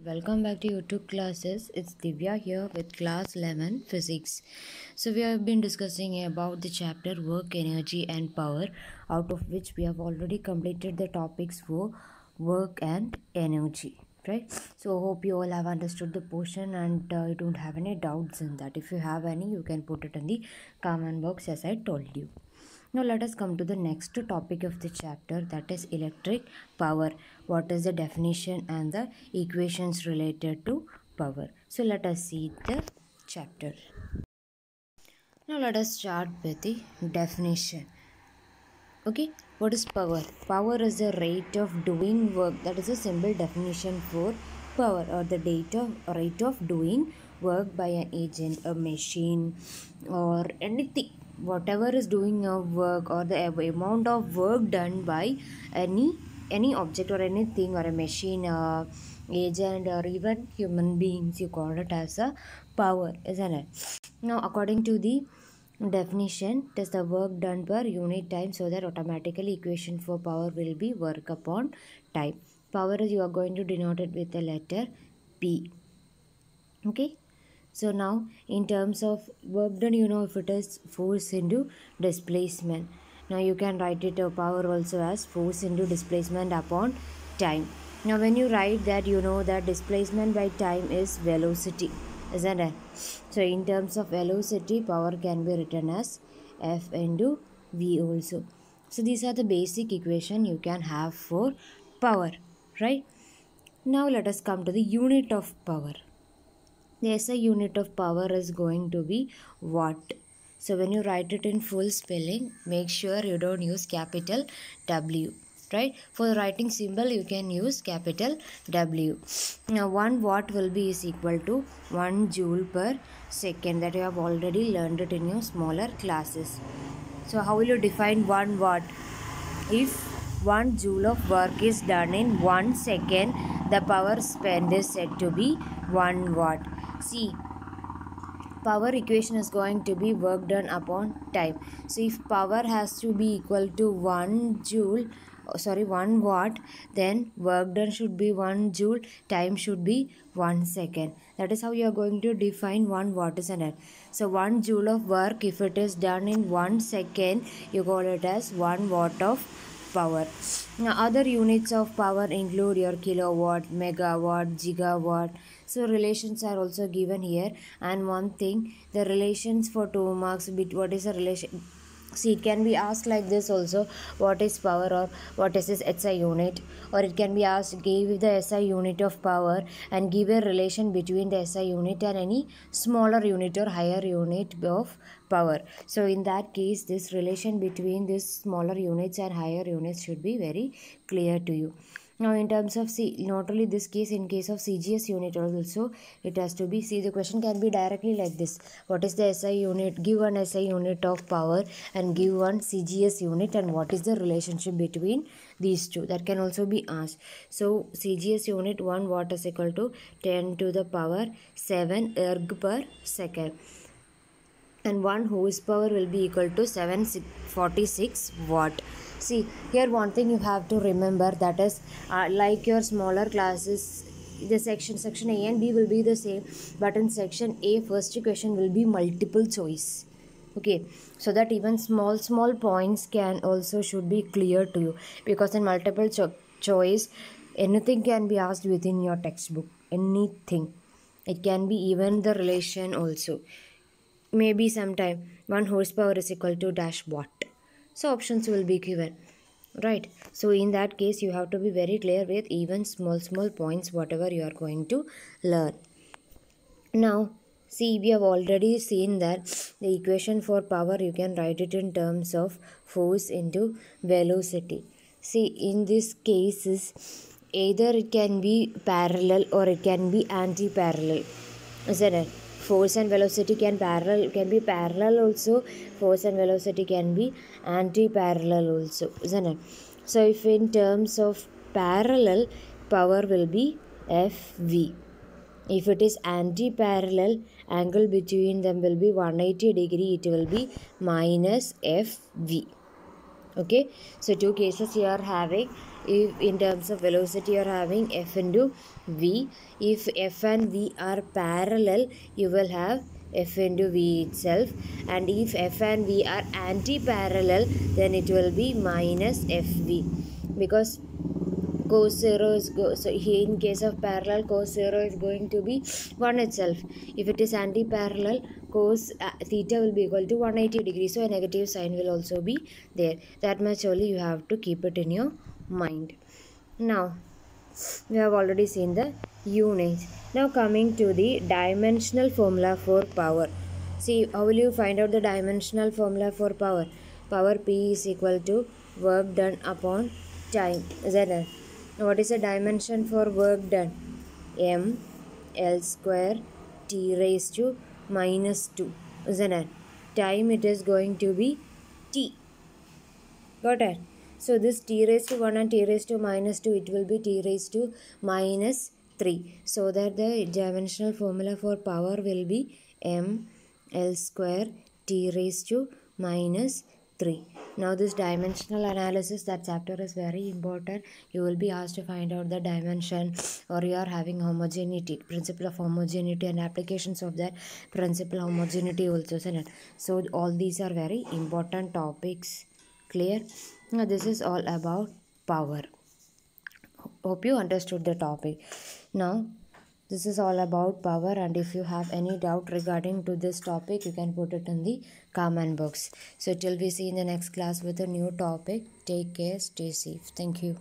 Welcome back to YouTube classes. It's Divya here with class 11 physics. So we have been discussing about the chapter work, energy and power, out of which we have already completed the topics for work and energy, right? So hope you all have understood the portion and you don't have any doubts in that. If you have any, you can put it in the comment box as I told you. Now let us come to the next topic of the chapter, that is electric power. What is the definition and the equations related to power? So let us see the chapter. Now let us start with the definition. Okay, what is power? Power is the rate of doing work. That is a simple definition for power, or the rate of doing work by an agent, a machine, or anything. Whatever is doing a work, or the amount of work done by any object or anything, or a machine, agent, or even human beings, you call it as a power, isn't it? Now, according to the definition, it is the work done per unit time, so that automatically equation for power will be work upon time. Power is, you are going to denote it with the letter P. Okay. So now in terms of work done, you know if it is force into displacement. Now you can write it power also as force into displacement upon time. Now when you write that, you know that displacement by time is velocity, isn't it? So in terms of velocity, power can be written as F into V also. So these are the basic equation you can have for power, right? Now let us come to the unit of power. The SI unit of power is going to be watt. So when you write it in full spelling, make sure you don't use capital W. Right? For writing symbol, you can use capital W. Now 1 watt will be is equal to 1 joule per second. That you have already learned it in your smaller classes. So how will you define 1 watt? If 1 joule of work is done in 1 second, the power spent is said to be 1 watt. See, power equation is going to be work done upon time. So if power has to be equal to 1 watt, then work done should be 1 joule, time should be 1 second. That is how you are going to define 1 watt, isn't it? So 1 joule of work, if it is done in 1 second, you call it as 1 watt of power. Now other units of power include your kilowatt, megawatt, gigawatt. So relations are also given here. And one thing, the relations for 2 marks, what is the relation? See, it can be asked like this also, what is power, or what is this SI unit, or it can be asked, give the SI unit of power and give a relation between the SI unit and any smaller unit or higher unit of power. So in that case, this relation between these smaller units and higher units should be very clear to you. Now in terms of not only this case, in case of CGS unit also, it has to be, see, the question can be directly like this: what is the SI unit? Give one SI unit of power and give one CGS unit, and what is the relationship between these two? That can also be asked. So CGS unit, 1 watt is equal to 10 to the power 7 erg per second, and 1 horsepower will be equal to 746 watt. See, here one thing you have to remember, that is like your smaller classes, the section A and B will be the same, but in section A, first question will be multiple choice. Okay, so that even small points can also should be clear to you, because in multiple choice, anything can be asked within your textbook. Anything, it can be even the relation also. Maybe sometime 1 horsepower is equal to dash watt. So options will be given, right? So in that case, you have to be very clear with even small points, whatever you are going to learn. Now, see, we have already seen that the equation for power, you can write it in terms of force into velocity. See, in this cases, either it can be parallel or it can be anti-parallel, isn't it? Force and velocity can be parallel also. Force and velocity can be anti-parallel also, isn't it? So if in terms of parallel, power will be FV. If it is anti-parallel, angle between them will be 180 degree, it will be minus FV. Okay, so two cases you are having. If in terms of velocity you are having f into v. If f and v are parallel, you will have f into v itself, and if f and v are anti-parallel, then it will be minus fv, because cos 0 is so here in case of parallel, cos 0 is going to be 1 itself. If it is anti-parallel, cos theta will be equal to 180 degrees, so a negative sign will also be there. That much only you have to keep it in your mind. Now we have already seen the units. Now coming to the dimensional formula for power. See, how will you find out the dimensional formula for power? Power P is equal to work done upon time, isn't it? Now what is the dimension for work done? M L square T raised to minus 2, isn't it? Time, it is going to be T. Got it? So this t raised to 1 and t raised to minus 2, it will be t raised to minus 3. So that the dimensional formula for power will be m L square t raised to minus 3. Now this dimensional analysis, that chapter is very important. You will be asked to find out the dimension, or you are having homogeneity, principle of homogeneity and applications of that principle homogeneity also. So all these are very important topics. Clear? Now this is all about power. Hope you understood the topic. Now this is all about power, and if you have any doubt regarding to this topic, you can put it in the comment box. So till we see in the next class with a new topic, take care, stay safe. Thank you.